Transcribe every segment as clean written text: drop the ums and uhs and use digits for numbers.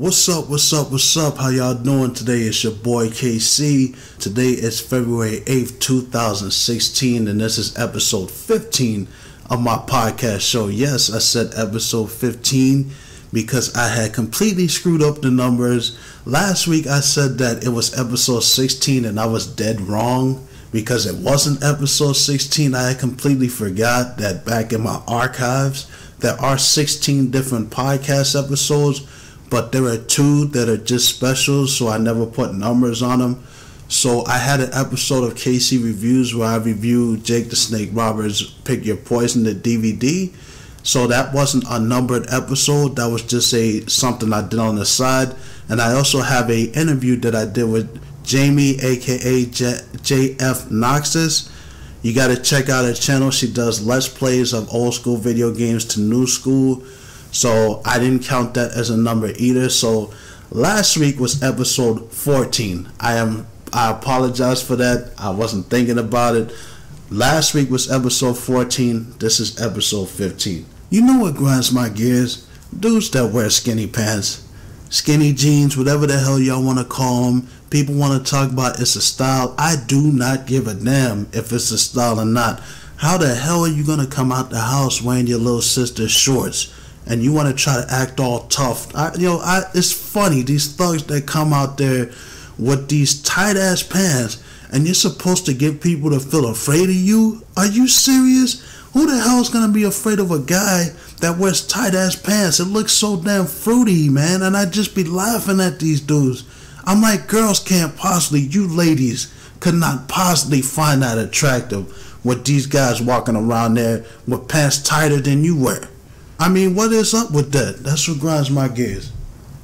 What's up? How y'all doing today? It's your boy KC. Today is February 8th, 2016, and this is episode 15 of my podcast show. Yes, I said episode 15 because I had completely screwed up the numbers. Last week I said that it was episode 16 and I was dead wrong because it wasn't episode 16. I had completely forgot that back in my archives there are 16 different podcast episodes, but there are 2 that are just specials, so I never put numbers on them. So I had an episode of KC Reviews where I reviewed Jake the Snake Roberts' Pick Your Poison, the DVD. So that wasn't a numbered episode, that was just something I did on the side. And I also have a interview that I did with Jamie, aka JF Noxus. You gotta check out her channel. She does Let's Plays of old school video games to new school. So I didn't count that as a number either. So last week was episode 14. I apologize for that. I wasn't thinking about it. Last week was episode 14. This is episode 15. You know what grinds my gears? Dudes that wear skinny pants, skinny jeans, whatever the hell y'all want to call them. People want to talk about it's a style. I do not give a damn if it's a style or not. How the hell are you going to come out the house wearing your little sister's shorts and you want to try to act all tough? It's funny, these thugs that come out there with these tight ass pants and you're supposed to get people to feel afraid of you? Are you serious? Who the hell is going to be afraid of a guy that wears tight ass pants? It looks so damn fruity, man, and I just be laughing at these dudes. I'm like, girls can't possibly, you ladies could not possibly find that attractive with these guys walking around there with pants tighter than you wear. I mean, what is up with that? That's what grinds my gears.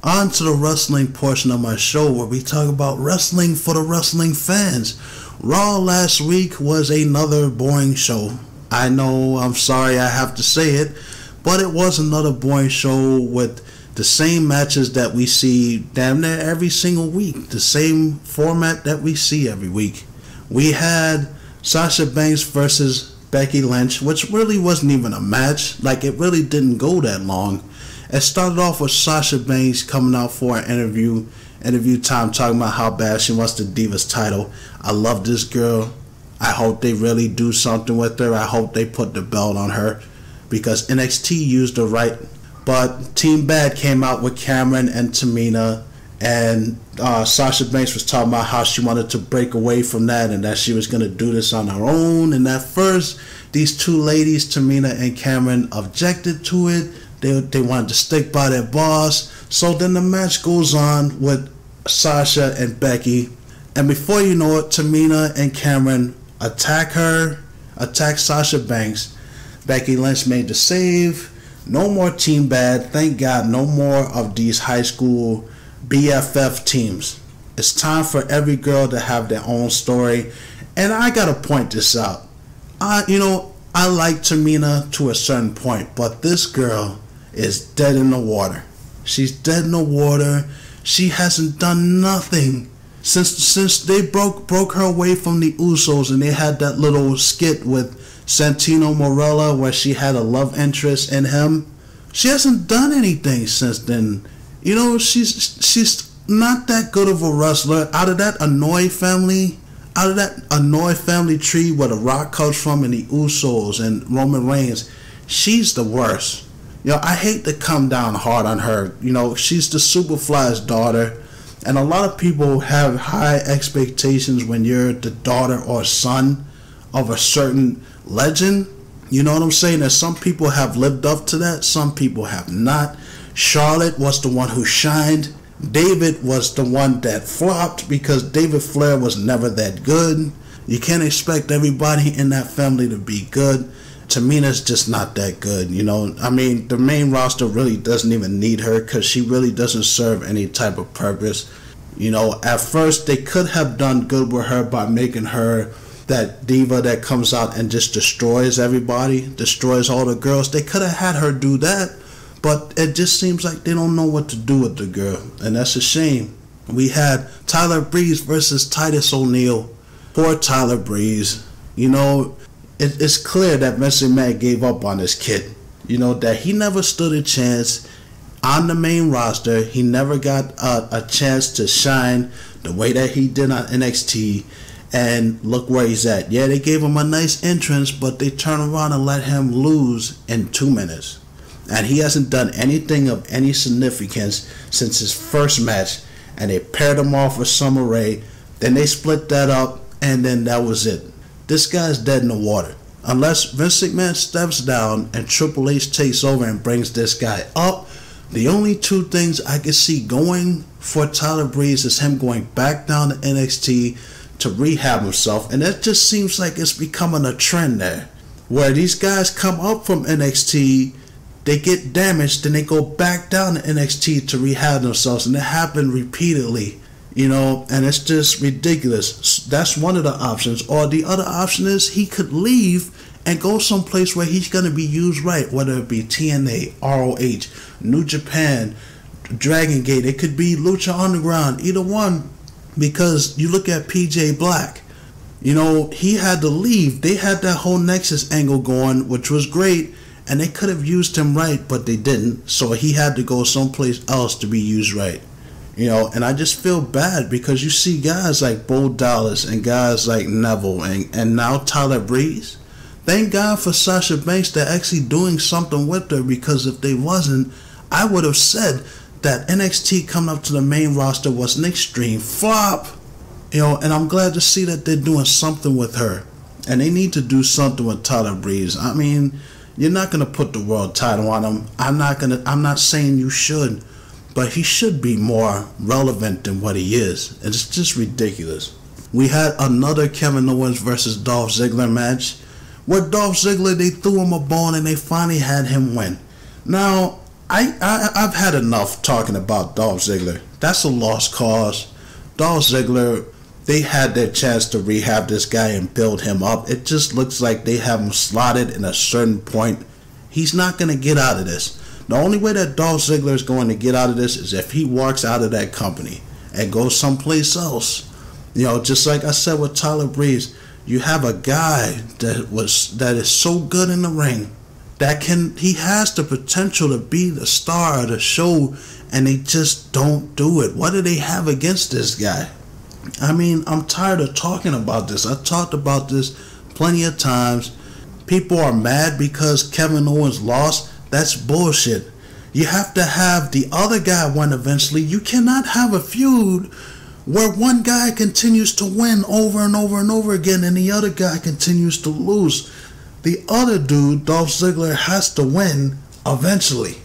On to the wrestling portion of my show where we talk about wrestling for the wrestling fans. Raw last week was another boring show. I know, I'm sorry I have to say it, but it was another boring show with the same matches that we see damn near every single week. The same format that we see every week. We had Sasha Banks versus Becky Lynch, which really wasn't even a match. Like, it really didn't go that long. It started off with Sasha Banks coming out for an interview time, talking about how bad she wants the Divas title. I love this girl. I hope they really do something with her. I hope they put the belt on her because NXT used her right. But Team Bad came out with Cameron and Tamina, and Sasha Banks was talking about how she wanted to break away from that and that she was going to do this on her own. And at first, these 2 ladies, Tamina and Cameron, objected to it. They wanted to stick by their boss. So then the match goes on with Sasha and Becky. And before you know it, Tamina and Cameron attack Sasha Banks. Becky Lynch made the save. No more Team Bad. Thank God, no more of these high school BFF teams. It's time for every girl to have their own story. And I gotta point this out. I like Tamina to a certain point, but this girl is dead in the water. She's dead in the water. She hasn't done nothing since they broke her away from the Usos, and they had that little skit with Santino Marella where she had a love interest in him. She hasn't done anything since then. She's not that good of a wrestler. Out of that ONeil family tree where The Rock comes from and the Usos and Roman Reigns, she's the worst. I hate to come down hard on her. She's the Superfly's daughter, and a lot of people have high expectations when you're the daughter or son of a certain legend. You know what I'm saying? That some people have lived up to that, some people have not. Charlotte was the one who shined. David was the one that flopped because David Flair was never that good. You can't expect everybody in that family to be good. Tamina's just not that good, I mean, the main roster really doesn't even need her because she really doesn't serve any type of purpose. At first they could have done good with her by making her that diva that comes out and just destroys everybody, destroys all the girls. They could have had her do that, but it just seems like they don't know what to do with the girl, and that's a shame. We had Tyler Breeze versus Titus ONeil. Poor Tyler Breeze. It's clear that Vince McMahon gave up on this kid. That he never stood a chance. on the main roster. He never got a chance to shine the way that he did on NXT. And look where he's at. Yeah, they gave him a nice entrance, but they turned around and let him lose in 2 minutes. And he hasn't done anything of any significance since his first match. And they paired him off with Summer Rae. Then they split that up, and then that was it. This guy's dead in the water. Unless Vince McMahon steps down and Triple H takes over and brings this guy up, the only two things I can see going for Tyler Breeze is him going back down to NXT to rehab himself. And that just seems like it's becoming a trend there, where these guys come up from NXT, they get damaged, then they go back down to NXT to rehab themselves, and it happened repeatedly, and it's just ridiculous. That's one of the options. Or the other option is he could leave and go someplace where he's going to be used right, whether it be TNA, ROH, New Japan, Dragon Gate, it could be Lucha Underground, either one. Because you look at PJ Black, he had to leave. They had that whole Nexus angle going, which was great, and they could have used him right, but they didn't. So he had to go someplace else to be used right. And I just feel bad because you see guys like Bo Dallas and guys like Neville and now Tyler Breeze. Thank God for Sasha Banks. They're actually doing something with her, because if they wasn't, I would have said that NXT coming up to the main roster was an extreme flop. And I'm glad to see that they're doing something with her. And they need to do something with Tyler Breeze. I mean, you're not going to put the world title on him. I'm not saying you should, but he should be more relevant than what he is. It's just ridiculous. We had another Kevin Owens versus Dolph Ziggler match, where Dolph Ziggler, they threw him a bone and they finally had him win. Now, I've had enough talking about Dolph Ziggler. That's a lost cause. Dolph Ziggler, they had their chance to rehab this guy and build him up. It just looks like they have him slotted in a certain point. He's not going to get out of this. The only way that Dolph Ziggler is going to get out of this is if he walks out of that company and goes someplace else. Just like I said with Tyler Breeze, you have a guy that is so good in the ring, he has the potential to be the star of the show, and they just don't do it. What do they have against this guy? I mean, I'm tired of talking about this. I talked about this plenty of times. People are mad because Kevin Owens lost. That's bullshit. You have to have the other guy win eventually. You cannot have a feud where one guy continues to win over and over and over again and the other guy continues to lose. The other dude, Dolph Ziggler, has to win eventually.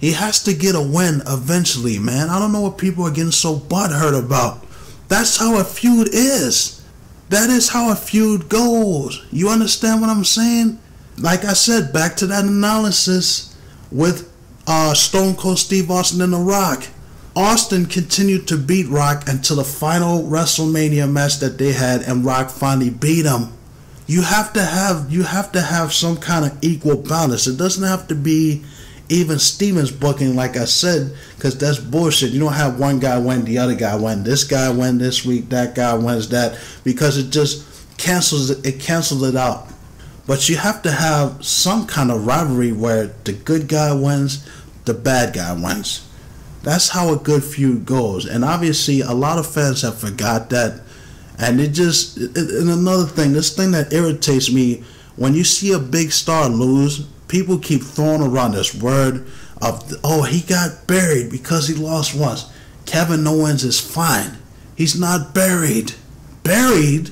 He has to get a win eventually, man. I don't know what people are getting so butthurt about. That's how a feud is. That is how a feud goes. You understand what I'm saying? Like I said, back to that analysis with Stone Cold Steve Austin and The Rock. Austin continued to beat Rock until the final WrestleMania match that they had, and Rock finally beat him. You have to have some kind of equal balance. It doesn't have to be even Stevens booking, like I said, because that's bullshit. You don't have one guy win, the other guy win. This guy win this week, that guy wins that, because it just cancels it out. But you have to have some kind of rivalry where the good guy wins, the bad guy wins. That's how a good feud goes. And obviously, a lot of fans have forgot that. And and another thing, this thing that irritates me, when you see a big star lose, people keep throwing around this word of, oh, he got buried because he lost once. Kevin Owens is fine. He's not buried. Buried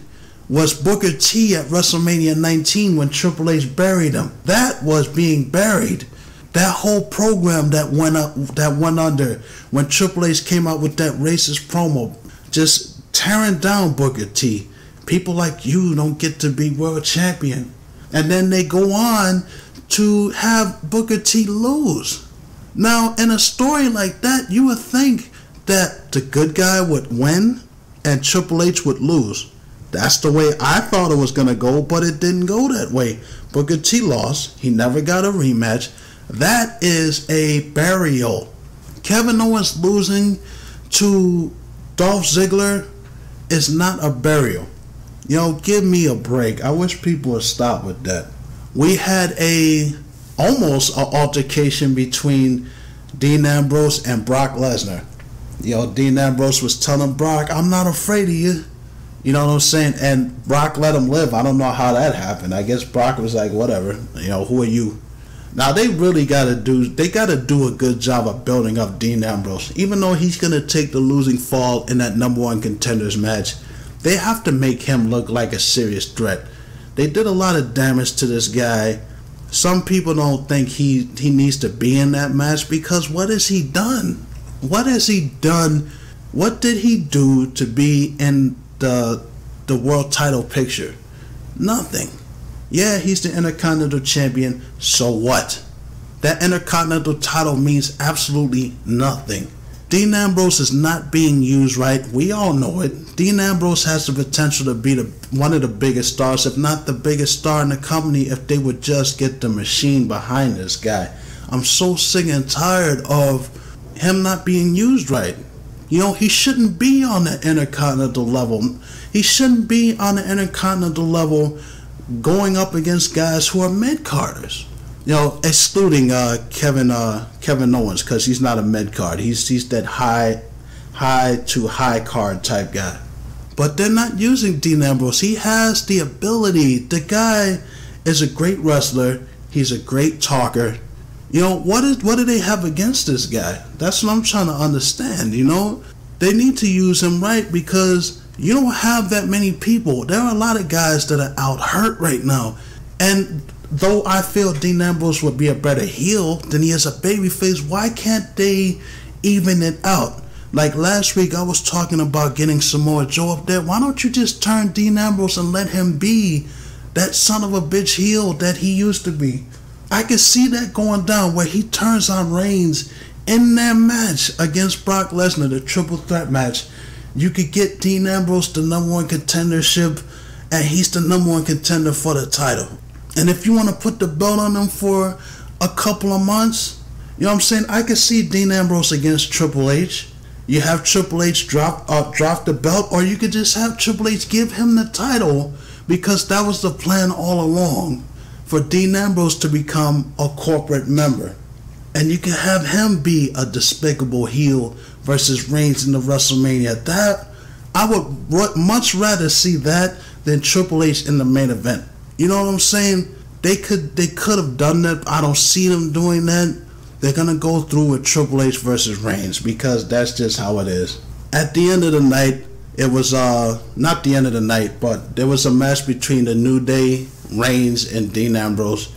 was Booker T at WrestleMania 19 when Triple H buried him. That was being buried. That whole program that went under when Triple H came out with that racist promo, just tearing down Booker T. People like you don't get to be world champion. And then they go on to have Booker T lose. Now, in a story like that, you would think that the good guy would win and Triple H would lose. That's the way I thought it was going to go, but it didn't go that way. Booker T lost. He never got a rematch. That is a burial. Kevin Owens losing to Dolph Ziggler is not a burial. Give me a break. I wish people would stop with that. We had almost an altercation between Dean Ambrose and Brock Lesnar. Dean Ambrose was telling Brock, I'm not afraid of you. You know what I'm saying? And Brock let him live. I don't know how that happened. I guess Brock was like, whatever, who are you? Now they really gotta do a good job of building up Dean Ambrose. Even though he's gonna take the losing fall in that #1 contenders match, they have to make him look like a serious threat. They did a lot of damage to this guy. Some people don't think he needs to be in that match because what has he done? What has he done? What did he do to be in the world title picture? Nothing. Yeah, he's the Intercontinental Champion, so what? That Intercontinental title means absolutely nothing. Dean Ambrose is not being used right. We all know it. Dean Ambrose has the potential to be one of the biggest stars, if not the biggest star in the company, if they would just get the machine behind this guy. I'm so sick and tired of him not being used right. He shouldn't be on the Intercontinental level. He shouldn't be on the Intercontinental level going up against guys who are mid-carders. Excluding Kevin Owens, because he's not a mid-card. He's that high to high card type guy. But they're not using Dean Ambrose. He has the ability. The guy is a great wrestler. He's a great talker. What do they have against this guy? That's what I'm trying to understand. They need to use him right because you don't have that many people. There are a lot of guys that are out hurt right now. And though I feel Dean Ambrose would be a better heel than he is a babyface, why can't they even it out? Like last week I was talking about getting Samoa Joe up there. Why don't you just turn Dean Ambrose and let him be that son of a bitch heel that he used to be? I can see that going down where he turns on Reigns in their match against Brock Lesnar, the triple threat match. You could get Dean Ambrose the #1 contendership, and he's the #1 contender for the title. And if you want to put the belt on him for a couple of months, I could see Dean Ambrose against Triple H. You have Triple H drop the belt, or you could just have Triple H give him the title, because that was the plan all along, for Dean Ambrose to become a corporate member. And you can have him be a despicable heel versus Reigns in the WrestleMania. That I would much rather see that than Triple H in the main event. You know what I'm saying? They could have done that. I don't see them doing that. They're gonna go through with Triple H versus Reigns because that's just how it is. At the end of the night, it was not the end of the night, but there was a match between the New Day, Reigns, and Dean Ambrose.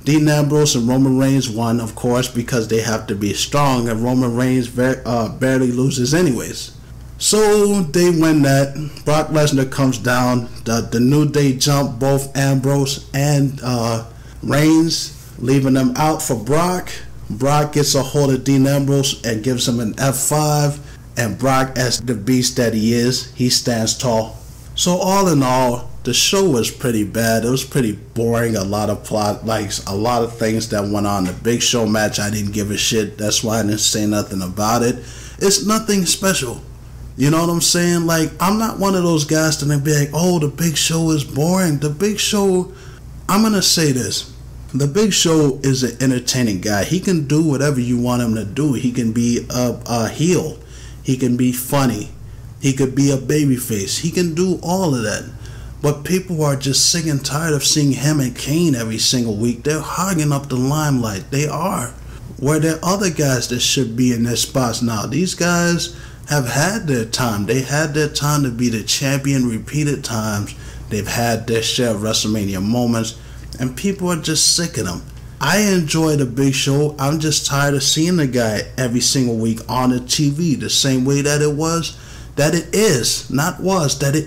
Dean Ambrose and Roman Reigns won, of course, because they have to be strong, and Roman Reigns barely loses anyways. So they win that. Brock Lesnar comes down. The New Day jump both Ambrose and Reigns, leaving them out for Brock. Brock gets a hold of Dean Ambrose and gives him an F5. And Brock, as the beast that he is, he stands tall. So all in all, the show was pretty bad. It was pretty boring. A lot of plot, a lot of things that went on. The Big Show match, I didn't give a shit. That's why I didn't say nothing about it. It's nothing special. You know what I'm saying? I'm not one of those guys that be like, oh, the Big Show is boring. The Big Show, I'm going to say this. The Big Show is an entertaining guy. He can do whatever you want him to do. He can be a heel. He can be funny. He could be a babyface. He can do all of that. But people are just sick and tired of seeing him and Kane every single week. They're hogging up the limelight. They are. Where there are other guys that should be in their spots now. These guys have had their time. They had their time to be the champion repeated times. They've had their share of WrestleMania moments. And people are just sick of them. I enjoy the Big Show. I'm just tired of seeing the guy every single week on the TV the same way that it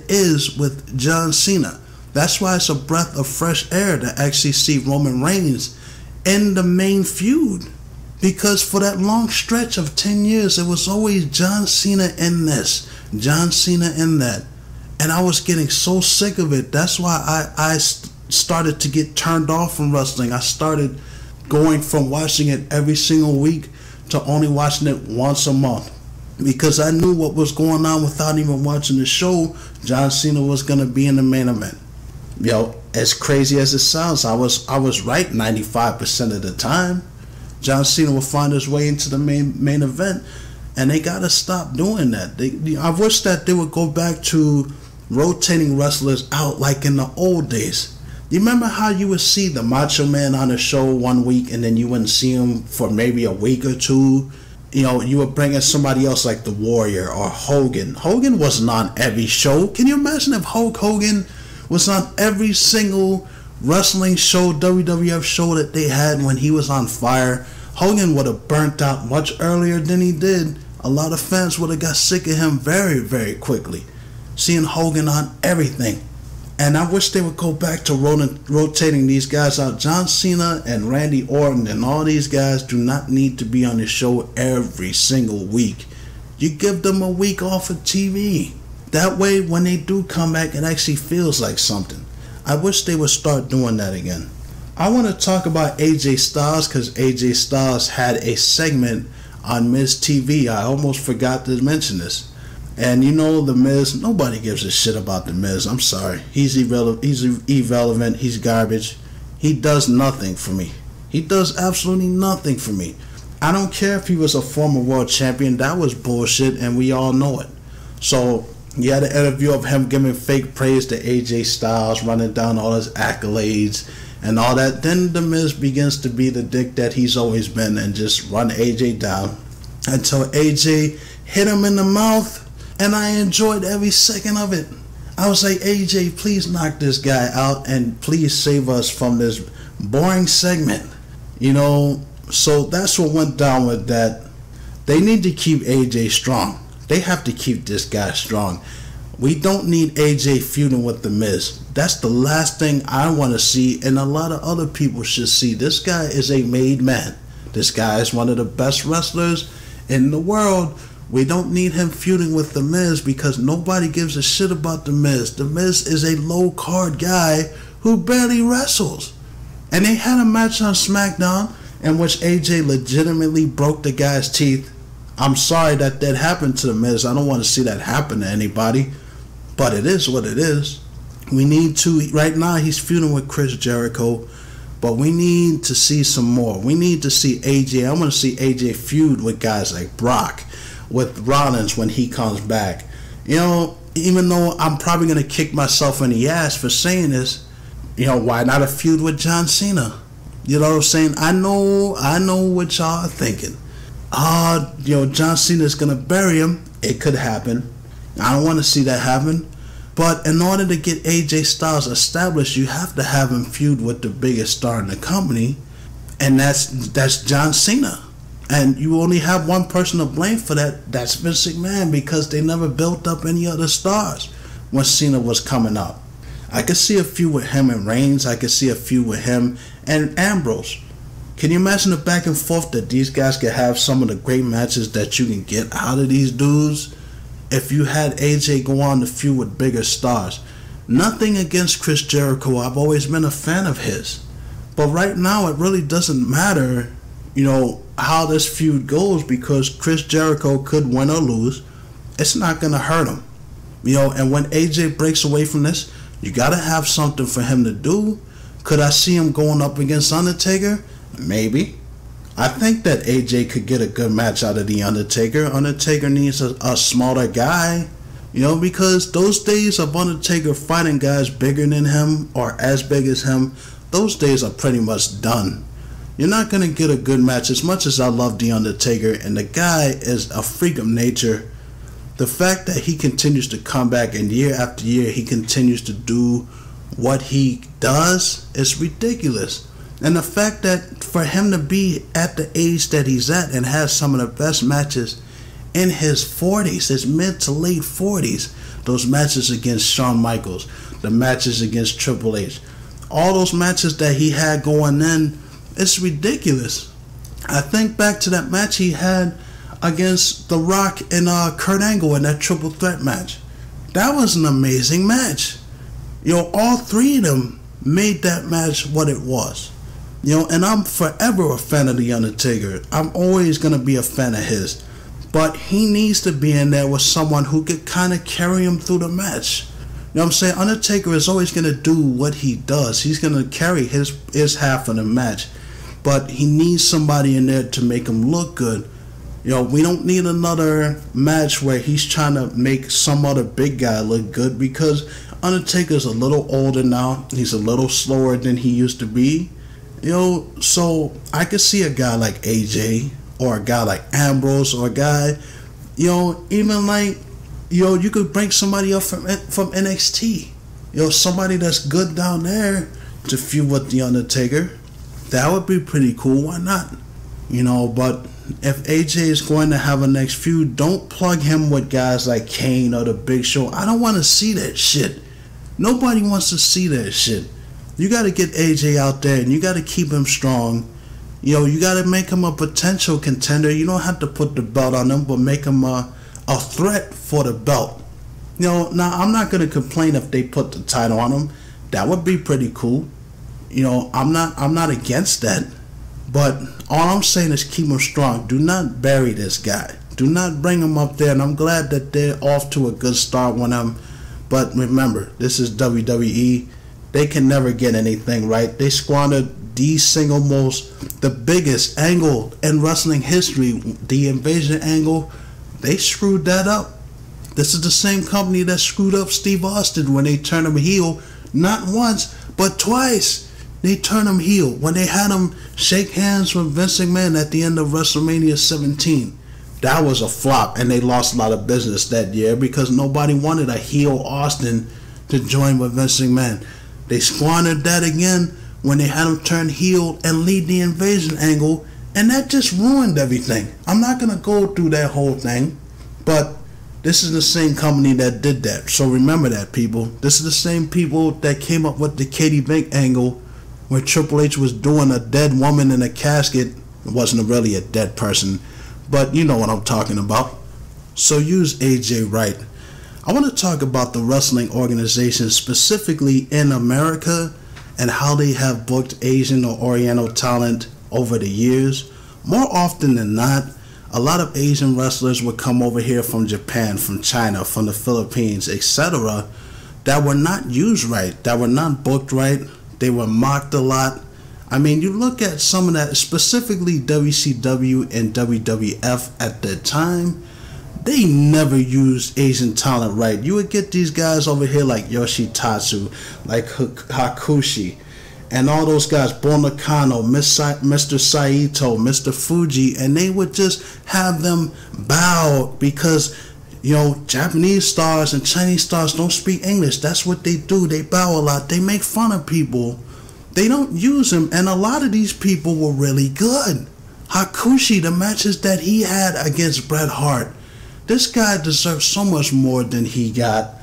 is with John Cena. That's why it's a breath of fresh air to actually see Roman Reigns in the main feud. Because for that long stretch of 10 years, it was always John Cena in this, John Cena in that. And I was getting so sick of it. That's why I started to get turned off from wrestling. I started going from watching it every single week to only watching it once a month. Because I knew what was going on without even watching the show. John Cena was going to be in the main event. As crazy as it sounds, I was right 95% of the time. John Cena will find his way into the main event, and they gotta stop doing that. I wish that they would go back to rotating wrestlers out like in the old days. You remember how you would see the Macho Man on a show one week and then you wouldn't see him for maybe a week or two? You know, you would bring in somebody else like the Warrior or Hogan. Hogan wasn't on every show. Can you imagine if Hulk Hogan was on every single wrestling show, WWF show that they had when he was on fire? Hogan would have burnt out much earlier than he did. A lot of fans would have got sick of him very, very quickly, seeing Hogan on everything. And I wish they would go back to rotating these guys out. John Cena and Randy Orton and all these guys do not need to be on the show every single week. You give them a week off of TV. That way, when they do come back, it actually feels like something. I wish they would start doing that again. I want to talk about AJ Styles because AJ Styles had a segment on Miz TV. I almost forgot to mention this. And you know, The Miz, nobody gives a shit about The Miz. I'm sorry. He's irrelevant. He's garbage. He does nothing for me. He does absolutely nothing for me. I don't care if he was a former world champion. That was bullshit, and we all know it. So, you had an interview of him giving fake praise to AJ Styles, running down all his accolades and all that. Then The Miz begins to be the dick that he's always been and just run AJ down until AJ hit him in the mouth. And I enjoyed every second of it. I was like, AJ, please knock this guy out and please save us from this boring segment. You know, so that's what went down with that. They need to keep AJ strong. They have to keep this guy strong. We don't need AJ feuding with The Miz. That's the last thing I want to see, and a lot of other people should see. This guy is a made man. This guy is one of the best wrestlers in the world. We don't need him feuding with The Miz because nobody gives a shit about The Miz. The Miz is a low-card guy who barely wrestles. And they had a match on SmackDown in which AJ legitimately broke the guy's teeth. I'm sorry that happened to The Miz. I don't want to see that happen to anybody. But it is what it is. We need to, right now he's feuding with Chris Jericho. But we need to see some more. We need to see AJ. I want to see AJ feud with guys like Brock, with Rollins when he comes back. You know, even though I'm probably going to kick myself in the ass for saying this, you know, why not a feud with John Cena? You know what I'm saying? I know what y'all are thinking. You know, John Cena's going to bury him. It could happen. I don't want to see that happen. But in order to get AJ Styles established, you have to have him feud with the biggest star in the company, and that's John Cena. And you only have one person to blame for that. That's Vince McMahon, because they never built up any other stars when Cena was coming up. I could see a feud with him and Reigns. I could see a feud with him and Ambrose. Can you imagine the back and forth that these guys could have, some of the great matches that you can get out of these dudes if you had AJ go on the feud with bigger stars? Nothing against Chris Jericho. I've always been a fan of his. But right now it really doesn't matter, you know, how this feud goes, because Chris Jericho could win or lose. It's not going to hurt him. You know, and when AJ breaks away from this, you got to have something for him to do. Could I see him going up against Undertaker? Maybe. I think that AJ could get a good match out of the Undertaker. Undertaker needs a smaller guy, you know, because those days of Undertaker fighting guys bigger than him or as big as him, those days are pretty much done. You're not going to get a good match. As much as I love The Undertaker, and the guy is a freak of nature, the fact that he continues to come back and year after year he continues to do what he does is ridiculous. And the fact that for him to be at the age that he's at and have some of the best matches in his 40s, his mid to late 40s, those matches against Shawn Michaels, the matches against Triple H, all those matches that he had going in, it's ridiculous. I think back to that match he had against The Rock and Kurt Angle in that triple threat match. That was an amazing match. You know, all three of them made that match what it was. You know, and I'm forever a fan of The Undertaker. I'm always going to be a fan of his. But he needs to be in there with someone who could kind of carry him through the match. You know what I'm saying? Undertaker is always going to do what he does. He's going to carry his half of the match. but he needs somebody in there to make him look good. We don't need another match where he's trying to make some other big guy look good, because Undertaker's a little older now. He's a little slower than he used to be. So I could see a guy like AJ or a guy like Ambrose or a guy, even like, you could bring somebody up from NXT. Somebody that's good down there to feud with the Undertaker. That would be pretty cool. Why not? But if AJ is going to have a next feud, don't plug him with guys like Kane or the Big Show. I don't want to see that shit. Nobody wants to see that shit. You got to get AJ out there and you got to keep him strong. You got to make him a potential contender. You don't have to put the belt on him, but make him a threat for the belt. Now I'm not going to complain if they put the title on him. That would be pretty cool. I'm not against that. But all I'm saying is keep him strong. Do not bury this guy. Do not bring him up there. And I'm glad that they're off to a good start with him. But remember, this is WWE. They can never get anything right. They squandered the biggest angle in wrestling history, the invasion angle. They screwed that up. This is the same company that screwed up Steve Austin when they turned him heel. Not once, but twice. They turned him heel when they had him shake hands with Vince McMahon at the end of WrestleMania 17. That was a flop, and they lost a lot of business that year because nobody wanted a heel Austin to join with Vince McMahon. They squandered that again when they had him turn heel and lead the invasion angle, and that just ruined everything. I'm not going to go through that whole thing, but this is the same company that did that. So remember that, people. This is the same people that came up with the Katie Bank angle where Triple H was doing a dead woman in a casket. It wasn't really a dead person, but you know what I'm talking about. So use AJ right. I want to talk about the wrestling organization specifically in America and how they have booked Asian or Oriental talent over the years. More often than not, a lot of Asian wrestlers would come over here from Japan, from China, from the Philippines, etc. that were not used right, that were not booked right. They were mocked a lot. I mean, you look at some of that, specifically WCW and WWF at that time, they never used Asian talent right. You would get these guys over here like Yoshitatsu, like Hakushi, and all those guys, Bull Nakano, Mr. Saito, Mr. Fuji, and they would just have them bow because, Japanese stars and Chinese stars don't speak English. That's what they do. They bow a lot. They make fun of people. They don't use them, and a lot of these people were really good. Hakushi, the matches that he had against Bret Hart, this guy deserves so much more than he got.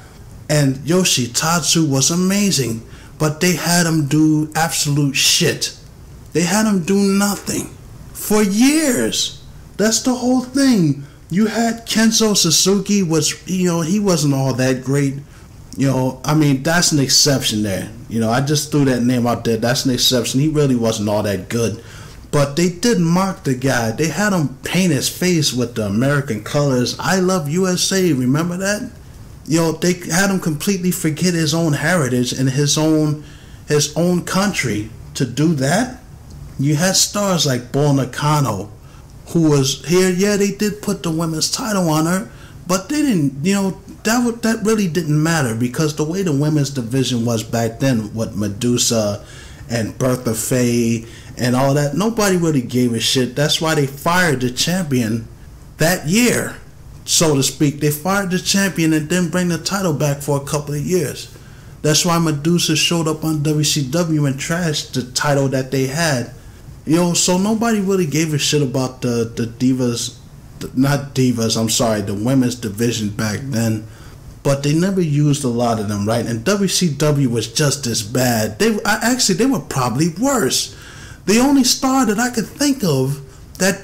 And Yoshitatsu was amazing, but they had him do absolute shit. They had him do nothing for years. That's the whole thing. You had Kenzo Suzuki, he wasn't all that great. That's an exception there. I just threw that name out there. That's an exception. He really wasn't all that good. But they did mock the guy. They had him paint his face with the American colors. I love USA. Remember that? They had him completely forget his own heritage and his own country to do that. You had stars like Bull Nakano, who was here. Yeah, they did put the women's title on her, but they didn't. That really didn't matter because the way the women's division was back then with Medusa and Bertha Faye and all that, nobody really gave a shit. That's why they fired the champion that year, so to speak. They fired the champion and didn't bring the title back for a couple of years. That's why Medusa showed up on WCW and trashed the title that they had. So nobody really gave a shit about the divas, the women's division back then. But they never used a lot of them, right? And WCW was just as bad. They were probably worse. The only star that I could think of that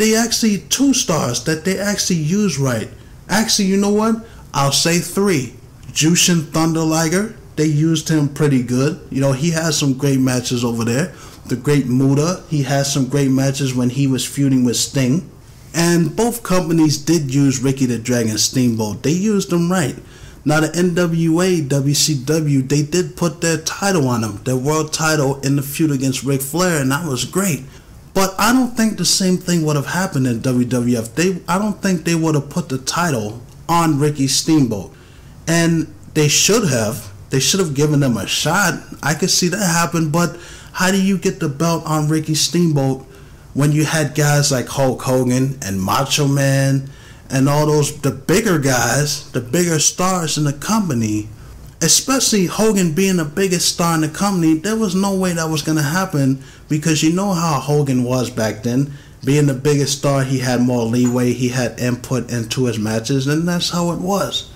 two stars that they actually used right. Actually, you know what? I'll say 3. Jushin Thunder Liger, they used him pretty good. He has some great matches over there. The Great Muta, he has some great matches when he was feuding with Sting. And both companies did use Ricky the Dragon Steamboat. They used him right. Now the NWA, WCW, they did put their title on him, their world title in the feud against Ric Flair, and that was great. But I don't think the same thing would have happened in WWF. I don't think they would have put the title on Ricky Steamboat. And they should have. They should have given them a shot. I could see that happen, but how do you get the belt on Ricky Steamboat when you had guys like Hulk Hogan and Macho Man and all those, the bigger guys, the bigger stars in the company, especially Hogan being the biggest star in the company? There was no way that was going to happen, because you know how Hogan was back then. Being the biggest star, he had more leeway, he had input into his matches, and that's how it was.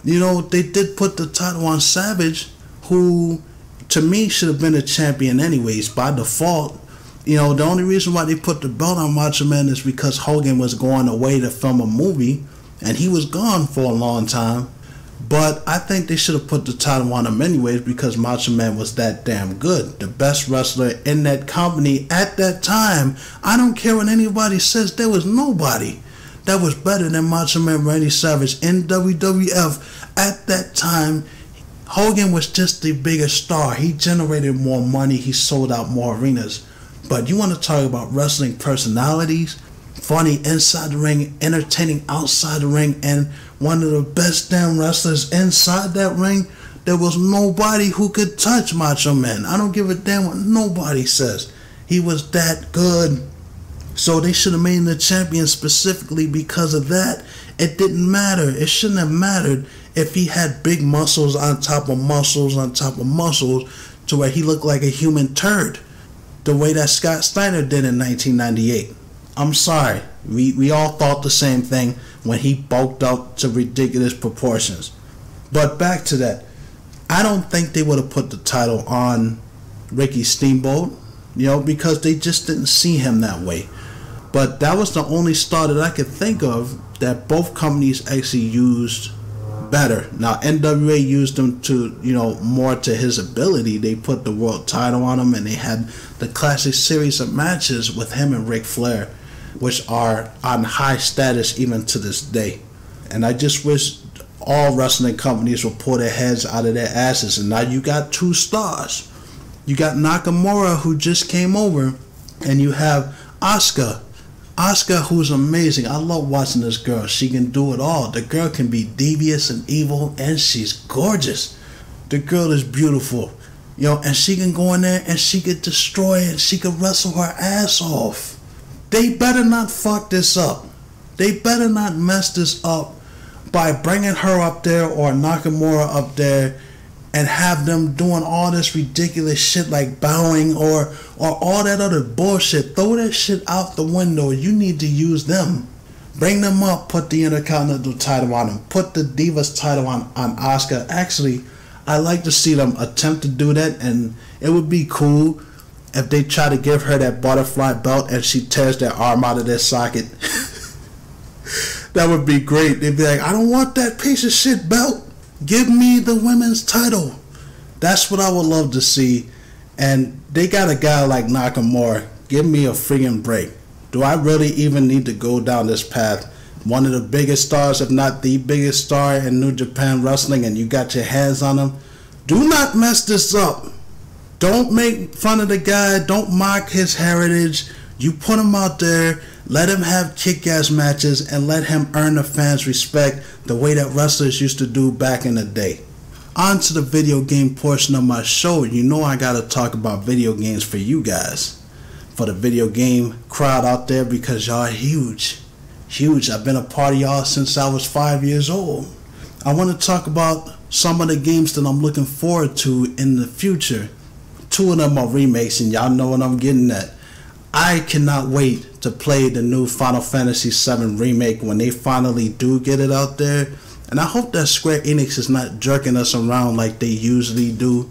You know, they did put the title on Savage, who to me should have been a champion anyways by default. You know, the only reason why they put the belt on Macho Man is because Hogan was going away to film a movie, and he was gone for a long time. But I think they should have put the title on him anyways, because Macho Man was that damn good. The best wrestler in that company at that time. I don't care what anybody says, there was nobody that was better than Macho Man Randy Savage in WWF at that time. Hogan was just the bigger star. He generated more money. He sold out more arenas. But you want to talk about wrestling personalities? Funny inside the ring, entertaining outside the ring, and one of the best damn wrestlers inside that ring. There was nobody who could touch Macho Man. I don't give a damn what nobody says. He was that good. So they should have made him the champion specifically because of that. It didn't matter. It shouldn't have mattered if he had big muscles on top of muscles on top of muscles to where he looked like a human turd, the way that Scott Steiner did in 1998. I'm sorry. We all thought the same thing when he bulked up to ridiculous proportions. But back to that. I don't think they would have put the title on Ricky Steamboat, you know, because they just didn't see him that way. But that was the only star that I could think of that both companies actually used better. Now, NWA used him to, you know, more to his ability. They put the world title on him, and they had the classic series of matches with him and Ric Flair, which are on high status even to this day. And I just wish all wrestling companies would pull their heads out of their asses. And now you got two stars. You got Nakamura, who just came over, and you have Asuka. Asuka, who's amazing. I love watching this girl. She can do it all. The girl can be devious and evil, and she's gorgeous. The girl is beautiful. You know, and she can go in there and she could destroy it. She could wrestle her ass off. They better not fuck this up. They better not mess this up by bringing her up there or Nakamura up there and have them doing all this ridiculous shit like bowing or all that other bullshit. Throw that shit out the window. You need to use them. Bring them up. Put the Intercontinental title on them. Put the Divas title on Asuka. Actually, I like to see them attempt to do that, and it would be cool if they try to give her that butterfly belt and she tears their arm out of their socket. That would be great. They'd be like, I don't want that piece of shit belt. Give me the women's title. That's what I would love to see. And they got a guy like Nakamura. Give me a friggin' break. Do I really even need to go down this path? One of the biggest stars, if not the biggest star in New Japan Wrestling, and you got your hands on him. Do not mess this up. Don't make fun of the guy. Don't mock his heritage. You put him out there. Let him have kick-ass matches and let him earn the fans' respect the way that wrestlers used to do back in the day. On to the video game portion of my show. You know I gotta talk about video games for you guys. For the video game crowd out there, because y'all are huge. Huge. I've been a part of y'all since I was 5 years old. I want to talk about some of the games that I'm looking forward to in the future. Two of them are remakes, and y'all know what I'm getting at. I cannot wait to play the new Final Fantasy VII Remake when they finally do get it out there. And I hope that Square Enix is not jerking us around like they usually do.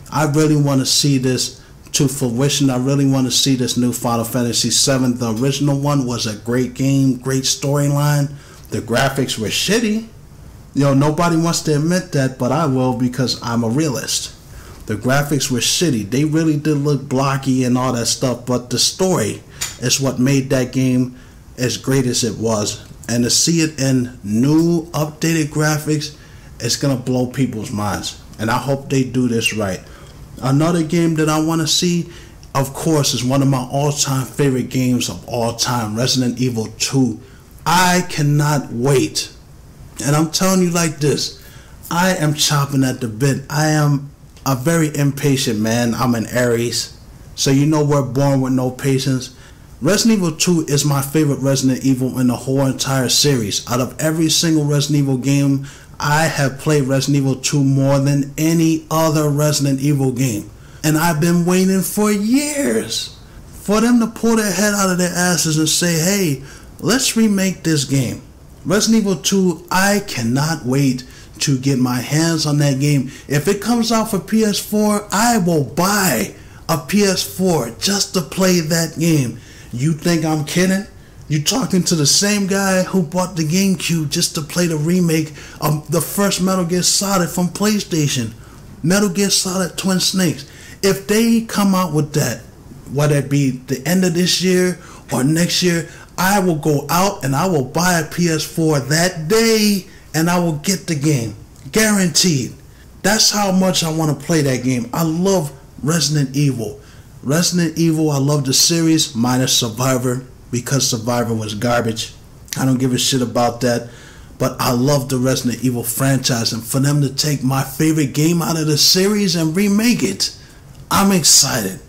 I really want to see this to fruition. I really want to see this new Final Fantasy VII. The original one was a great game, great storyline. The graphics were shitty. You know, nobody wants to admit that, but I will, because I'm a realist. The graphics were shitty. They really did look blocky and all that stuff, but the story is what made that game as great as it was. And to see it in new, updated graphics, it's going to blow people's minds. And I hope they do this right. Another game that I want to see of course, is one of my all-time favorite games of all time, Resident Evil 2. I cannot wait. And I'm telling you like this, I am chomping at the bit. I am a very impatient man. I'm an Aries. So you know we're born with no patience. Resident Evil 2 is my favorite Resident Evil in the whole entire series. Out of every single Resident Evil game, I have played Resident Evil 2 more than any other Resident Evil game. And I've been waiting for years for them to pull their head out of their asses and say, hey, let's remake this game. Resident Evil 2, I cannot wait to get my hands on that game. If it comes out for PS4, I will buy a PS4 just to play that game. You think I'm kidding? You talking to the same guy who bought the GameCube just to play the remake of the first Metal Gear Solid from PlayStation. Metal Gear Solid Twin Snakes. If they come out with that, whether it be the end of this year or next year, I will go out and I will buy a PS4 that day and I will get the game. Guaranteed. That's how much I want to play that game. I love Resident Evil. Resident Evil, I love the series minus Survivor because Survivor was garbage. I don't give a shit about that. But I love the Resident Evil franchise, and for them to take my favorite game out of the series and remake it, I'm excited.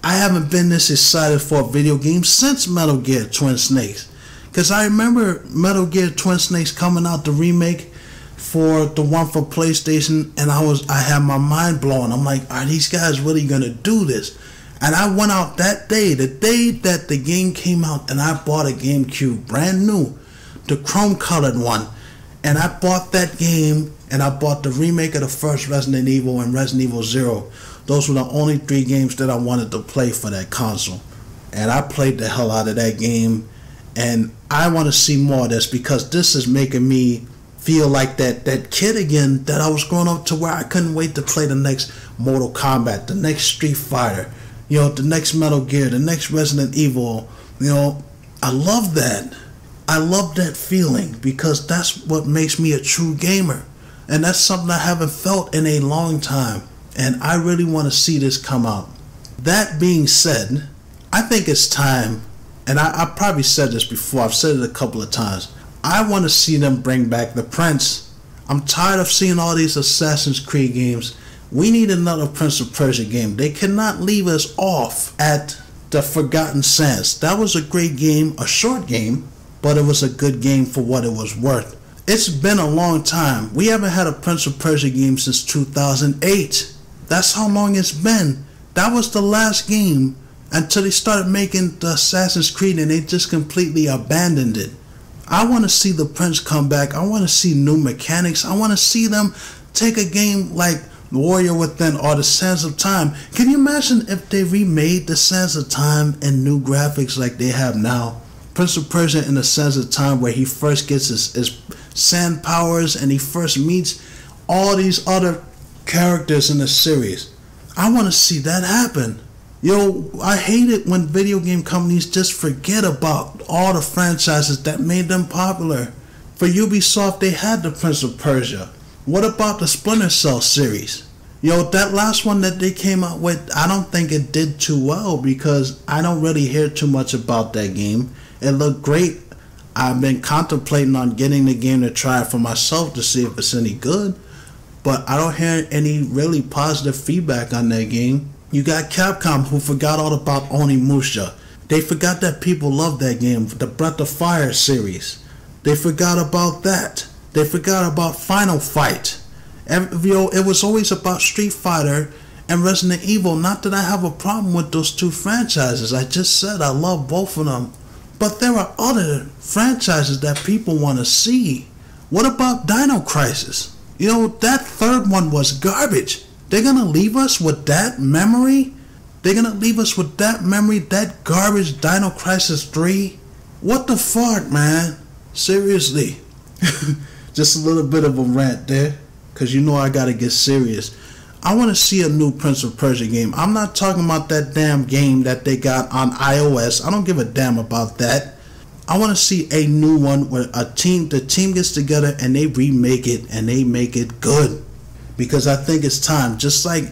I haven't been this excited for a video game since Metal Gear Twin Snakes. Because I remember Metal Gear Twin Snakes coming out, the remake for the one for PlayStation, and I had my mind blown. I'm like, are these guys really gonna do this? And I went out that day, the day that the game came out, and I bought a GameCube, brand new, the chrome colored one. And I bought that game, and I bought the remake of the first Resident Evil and Resident Evil 0. Those were the only 3 games that I wanted to play for that console. And I played the hell out of that game. And I want to see more of this, because this is making me feel like that kid again that I was growing up to, where I couldn't wait to play the next Mortal Kombat, the next Street Fighter, you know, the next Metal Gear, the next Resident Evil. You know, I love that. I love that feeling, because that's what makes me a true gamer. And that's something I haven't felt in a long time. And I really want to see this come out. That being said, I think it's time, and I probably said this before, I've said it a couple of times, I want to see them bring back the Prince. I'm tired of seeing all these Assassin's Creed games. We need another Prince of Persia game. They cannot leave us off at the Forgotten Sands. That was a great game, a short game, but it was a good game for what it was worth. It's been a long time. We haven't had a Prince of Persia game since 2008. That's how long it's been. That was the last game until they started making the Assassin's Creed, and they just completely abandoned it. I want to see the Prince come back. I want to see new mechanics. I want to see them take a game like Warrior Within or the Sands of Time. Can you imagine if they remade the Sands of Time and new graphics like they have now? Prince of Persia in the Sands of Time, where he first gets his sand powers and he first meets all these other characters in the series. I want to see that happen. Yo, I hate it when video game companies just forget about all the franchises that made them popular. For Ubisoft, they had the Prince of Persia. What about the Splinter Cell series? Yo, that last one that they came out with, I don't think it did too well, because I don't really hear too much about that game. It looked great. I've been contemplating on getting the game to try it for myself to see if it's any good, but I don't hear any really positive feedback on that game. You got Capcom, who forgot all about ONeil. They forgot that people love that game, the Breath of Fire series. They forgot about that. They forgot about Final Fight. It was always about Street Fighter and Resident Evil. Not that I have a problem with those 2 franchises. I just said I love both of them. But there are other franchises that people want to see. What about Dino Crisis? You know, that 3rd one was garbage. They're going to leave us with that memory? They're going to leave us with that memory, that garbage Dino Crisis 3? What the fuck, man? Seriously. Just a little bit of a rant there, because you know I got to get serious. I want to see a new Prince of Persia game. I'm not talking about that damn game that they got on iOS. I don't give a damn about that. I want to see a new one where the team gets together and they remake it and they make it good. Because I think it's time. Just like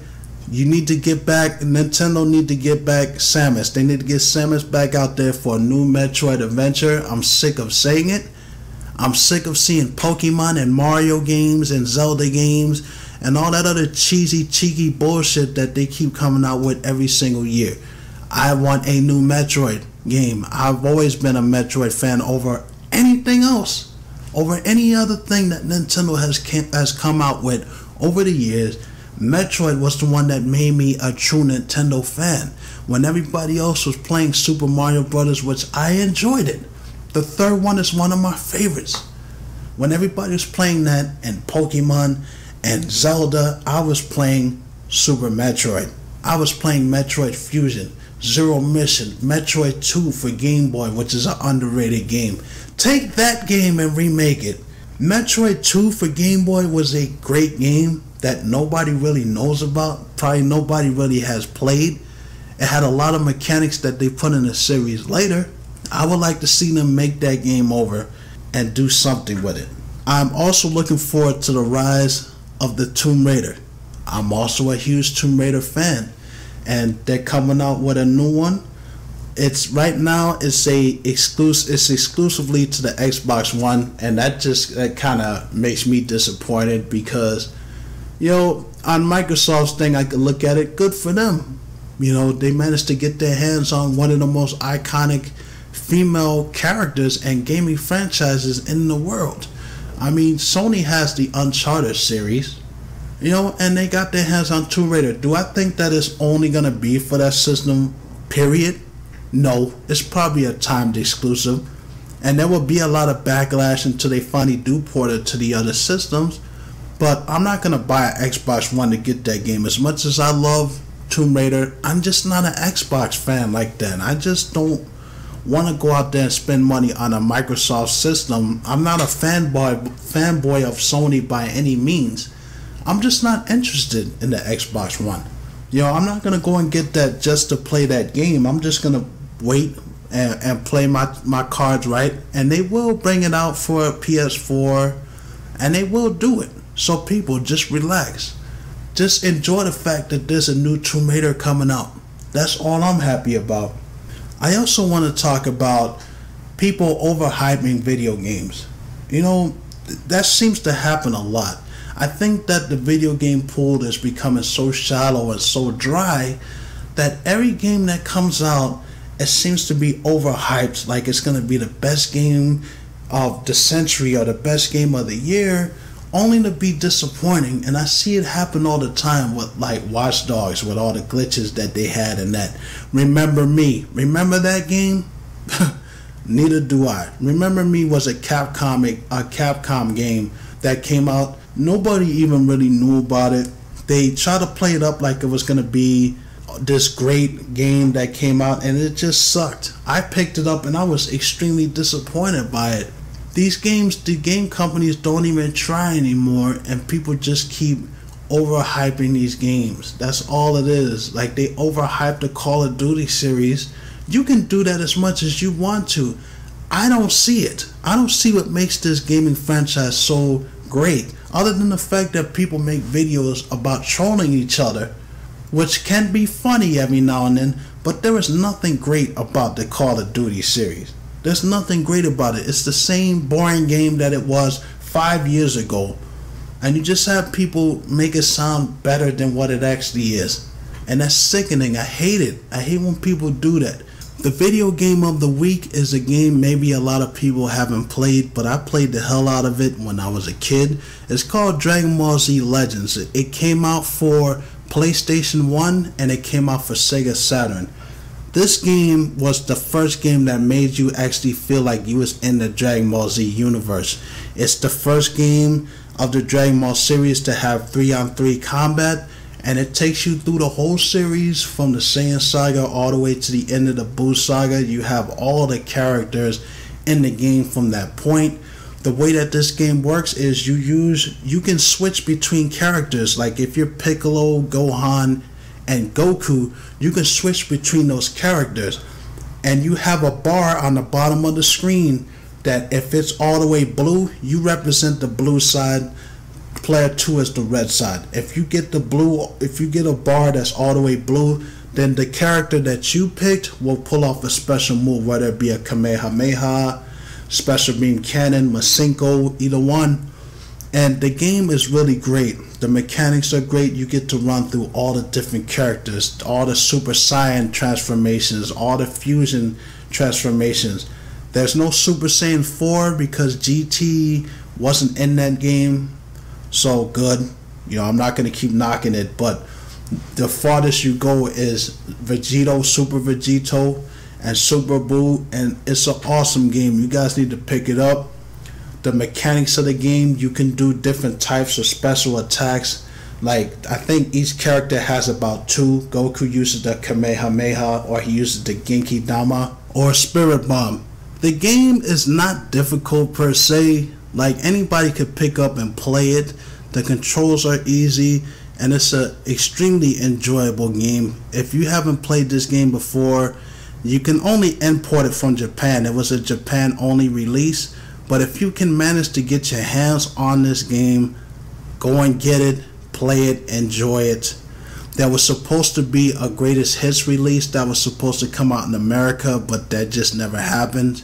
You need to get back, Nintendo need to get back Samus. They need to get Samus back out there for a new Metroid adventure. I'm sick of saying it. I'm sick of seeing Pokemon and Mario games and Zelda games and all that other cheeky bullshit that they keep coming out with every single year. I want a new Metroid game. I've always been a Metroid fan over anything else, over any other thing that Nintendo has come out with over the years. Metroid was the one that made me a true Nintendo fan. When everybody else was playing Super Mario Brothers, which I enjoyed it, the third one is one of my favorites. When everybody was playing that and Pokemon and Zelda, I was playing Super Metroid. I was playing Metroid Fusion, Zero Mission, Metroid 2 for Game Boy, which is an underrated game. Take that game and remake it. Metroid 2 for Game Boy was a great game that nobody really knows about. Probably nobody really has played. It had a lot of mechanics that they put in the series later. I would like to see them make that game over and do something with it. I'm also looking forward to the rise of the Tomb Raider. I'm also a huge Tomb Raider fan, and they're coming out with a new one. It's right now it's exclusively to the Xbox One, and that kind of makes me disappointed because, on Microsoft's thing, I could look at it, good for them. They managed to get their hands on one of the most iconic female characters and gaming franchises in the world. I mean, Sony has the Uncharted series, and they got their hands on Tomb Raider. Do I think that it's only going to be for that system, period? No, it's probably a timed exclusive, and there will be a lot of backlash until they finally do port it to the other systems. But I'm not going to buy an Xbox One to get that game. As much as I love Tomb Raider, I'm just not an Xbox fan like that. I just don't want to go out there and spend money on a Microsoft system. I'm not a fanboy of Sony by any means. I'm just not interested in the Xbox One. I'm not going to go and get that just to play that game. I'm just going to wait and play my cards right. And they will bring it out for PS4, and they will do it. So people, just relax. Just enjoy the fact that there's a new Tomb Raider coming out. That's all I'm happy about. I also want to talk about people overhyping video games. That seems to happen a lot. I think that the video game pool is becoming so shallow and so dry that every game that comes out, it seems to be overhyped, like it's going to be the best game of the century or the best game of the year, only to be disappointing. And I see it happen all the time with like Watch Dogs, with all the glitches that they had in that. Remember Me. Remember that game? Neither do I. Remember Me was a Capcom game that came out. Nobody even really knew about it. They tried to play it up like it was going to be this great game that came out, and it just sucked. I picked it up and I was extremely disappointed by it. These games, the game companies don't even try anymore, and people just keep overhyping these games. That's all it is. Like, they overhyped the Call of Duty series. You can do that as much as you want to. I don't see it. I don't see what makes this gaming franchise so great, other than the fact that people make videos about trolling each other, which can be funny every now and then, but there is nothing great about the Call of Duty series. There's nothing great about it. It's the same boring game that it was 5 years ago, and you just have people make it sound better than what it actually is, and that's sickening. I hate it. I hate when people do that. The video game of the week is a game maybe a lot of people haven't played, but I played the hell out of it when I was a kid. It's called Dragonball Z Legends. It came out for PlayStation 1 and it came out for Sega Saturn. This game was the first game that made you actually feel like you was in the Dragon Ball Z universe. It's the first game of the Dragon Ball series to have 3-on-3 combat, and it takes you through the whole series from the Saiyan Saga all the way to the end of the Buu Saga. You have all the characters in the game from that point. The way that this game works is you can switch between characters. Like if you're Piccolo, Gohan, and Goku, you can switch between those characters. And you have a bar on the bottom of the screen that if it's all the way blue, you represent the blue side player 2 is the red side. If you get a bar that's all the way blue, then the character that you picked will pull off a special move, whether it be a Kamehameha, special beam cannon, Masenko, either one. And the game is really great. The mechanics are great. You get to run through all the different characters, all the Super Saiyan transformations, all the fusion transformations. There's no Super Saiyan 4 because GT wasn't in that game. So good. I'm not going to keep knocking it, but the farthest you go is Vegito, Super Vegito, and Super Buu, and it's an awesome game. You guys need to pick it up. The mechanics of the game, you can do different types of special attacks. Like, I think each character has about 2. Goku uses the Kamehameha, or he uses the Genki Dama, or Spirit Bomb. The game is not difficult per se. Like, anybody could pick up and play it. The controls are easy, and it's an extremely enjoyable game. If you haven't played this game before, you can only import it from Japan. It was a Japan only release. But if you can manage to get your hands on this game, go and get it, play it, enjoy it. There was supposed to be a greatest hits release that was supposed to come out in America, but that just never happened.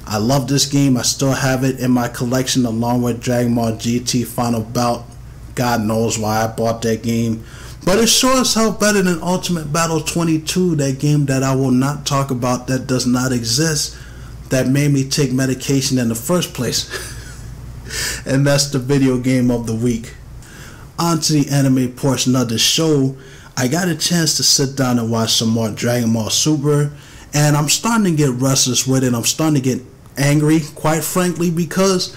I love this game. I still have it in my collection along with Dragon Ball GT Final Bout. God knows why I bought that game. But it sure as hell better than Ultimate Battle 22, that game that I will not talk about, that does not exist, that made me take medication in the first place. And that's the video game of the week. On to the anime portion of the show. I got a chance to sit down and watch some more Dragonball Super, and I'm starting to get restless with it. I'm starting to get angry, quite frankly, because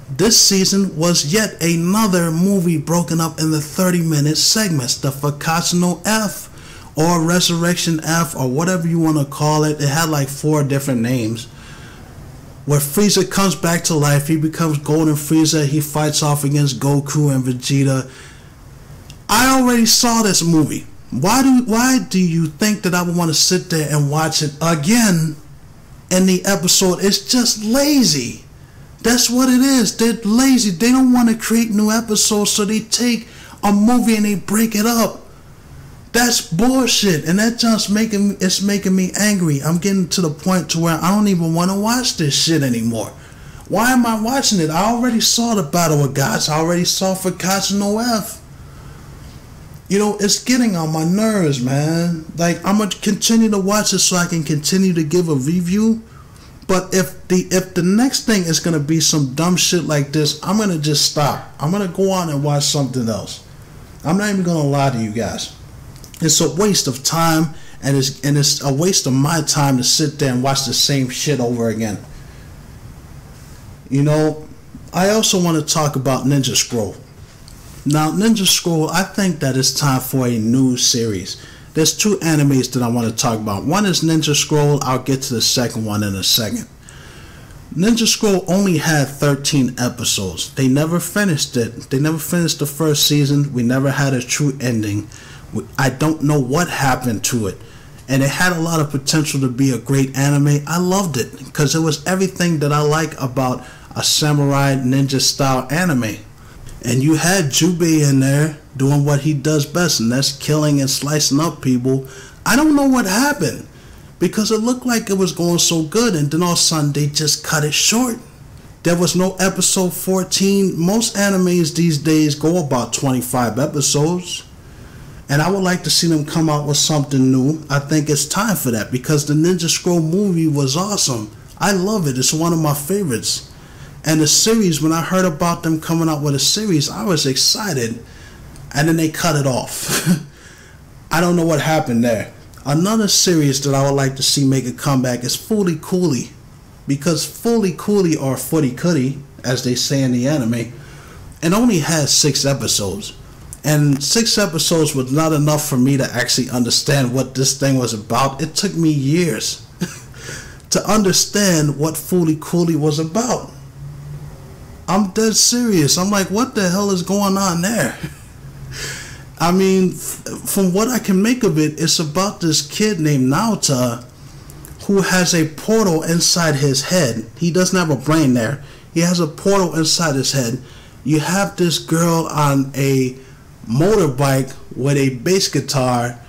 this season was yet another movie broken up in the 30-minute segments. The Fakatsu no F, or Resurrection F, or whatever you want to call it. It had like 4 different names. Where Frieza comes back to life, he becomes Golden Frieza, he fights off against Goku and Vegeta. I already saw this movie. Why do you think that I would want to sit there and watch it again in the episode? It's just lazy. That's what it is. They're lazy. They don't want to create new episodes, so they take a movie and they break it up. That's bullshit, and that just making me angry. I'm getting to the point to where I don't even want to watch this shit anymore. Why am I watching it? I already saw the Battle of Gods. I already saw Fakatsu no F. It's getting on my nerves, man. Like, I'm gonna continue to watch it so I can continue to give a review. But if the next thing is gonna be some dumb shit like this, I'm gonna just stop. I'm gonna go on and watch something else. I'm not even gonna lie to you guys. It's a waste of time, and it's a waste of my time to sit there and watch the same shit over again. I also want to talk about Ninja Scroll. Now, Ninja Scroll, I think that it's time for a new series. There's 2 animes that I want to talk about. One is Ninja Scroll. I'll get to the second one in a second. Ninja Scroll only had 13 episodes. They never finished it. They never finished the first season. We never had a true ending. I don't know what happened to it, and it had a lot of potential to be a great anime. I loved it because it was everything that I like about a samurai ninja style anime. And you had Jubei in there doing what he does best, and that's killing and slicing up people. I don't know what happened, because it looked like it was going so good, and then all of a sudden they just cut it short. There was no episode 14. Most animes these days go about 25 episodes. And I would like to see them come out with something new. I think it's time for that, because the Ninja Scroll movie was awesome. I love it. It's one of my favorites. And the series, when I heard about them coming out with a series, I was excited. And then they cut it off. I don't know what happened there. Another series that I would like to see make a comeback is Fooly Cooly. Because Fooly Cooly, or Footy Cooly, as they say in the anime, it only has 6 episodes. And 6 episodes was not enough for me to actually understand what this thing was about. It took me years to understand what Fooly Cooly was about. I'm dead serious. I'm like, what the hell is going on there? I mean, from what I can make of it, it's about this kid named Naota who has a portal inside his head. He doesn't have a brain there. He has a portal inside his head, you have this girl on a motorbike with a bass guitar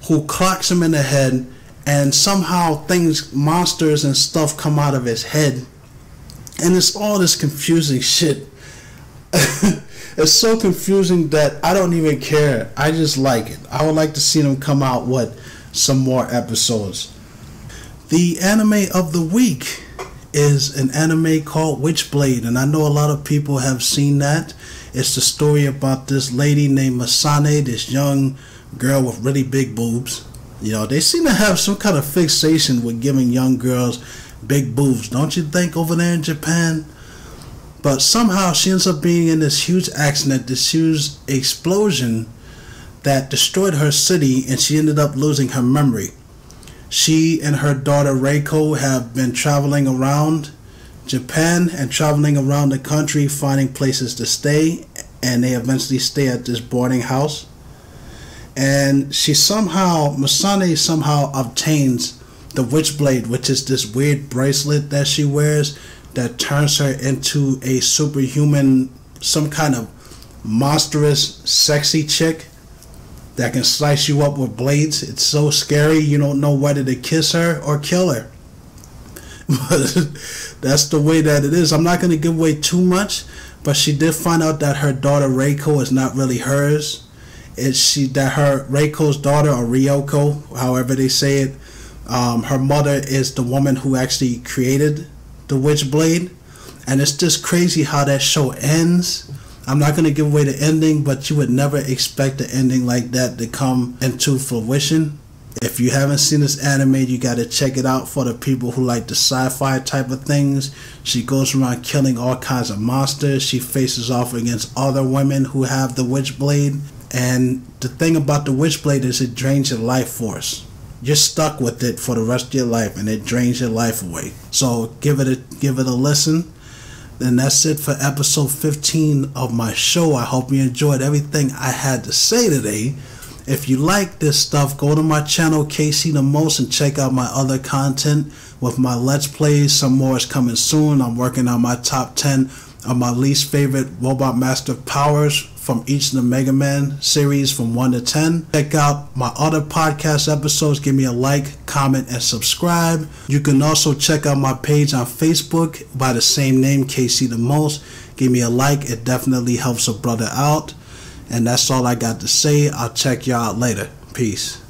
who clocks him in the head, and somehow monsters and stuff come out of his head, and it's all this confusing shit. It's so confusing that I don't even care. I just like it. I would like to see them come out with some more episodes. The anime of the week is an anime called Witchblade, and I know a lot of people have seen that. It's the story about this lady named Masane, this young girl with really big boobs. You know, they seem to have some kind of fixation with giving young girls big boobs, don't you think, over there in Japan? But somehow she ends up being in this huge accident, this huge explosion that destroyed her city, and she ended up losing her memory. She and her daughter Reiko have been traveling around Japan and traveling around the country finding places to stay, and they eventually stay at this boarding house. And Masane somehow obtains the Witchblade, which is this weird bracelet that she wears that turns her into a superhuman, some kind of monstrous, sexy chick that can slice you up with blades. It's so scary, you don't know whether to kiss her or kill her. But that's the way that it is. I'm not going to give away too much, but she did find out that her daughter Reiko is not really hers. Reiko's daughter, or Ryoko, however they say it, her mother is the woman who actually created the Witchblade. And it's just crazy how that show ends. I'm not going to give away the ending, but you would never expect an ending like that to come into fruition. If you haven't seen this anime, you got to check it out for the people who like the sci-fi type of things. She goes around killing all kinds of monsters. She faces off against other women who have the Witchblade. And the thing about the Witchblade is it drains your life force. You're stuck with it for the rest of your life, and it drains your life away. So give it a listen. And that's it for episode 15 of my show. I hope you enjoyed everything I had to say today. If you like this stuff, go to my channel, KC the Most, and check out my other content with my Let's Plays. Some more is coming soon. I'm working on my top 10 of my least favorite Robot Master powers from each of the Mega Man series from 1 to 10. Check out my other podcast episodes. Give me a like, comment, and subscribe. You can also check out my page on Facebook by the same name, KC the Most. Give me a like. It definitely helps a brother out. And that's all I got to say. I'll check y'all out later. Peace.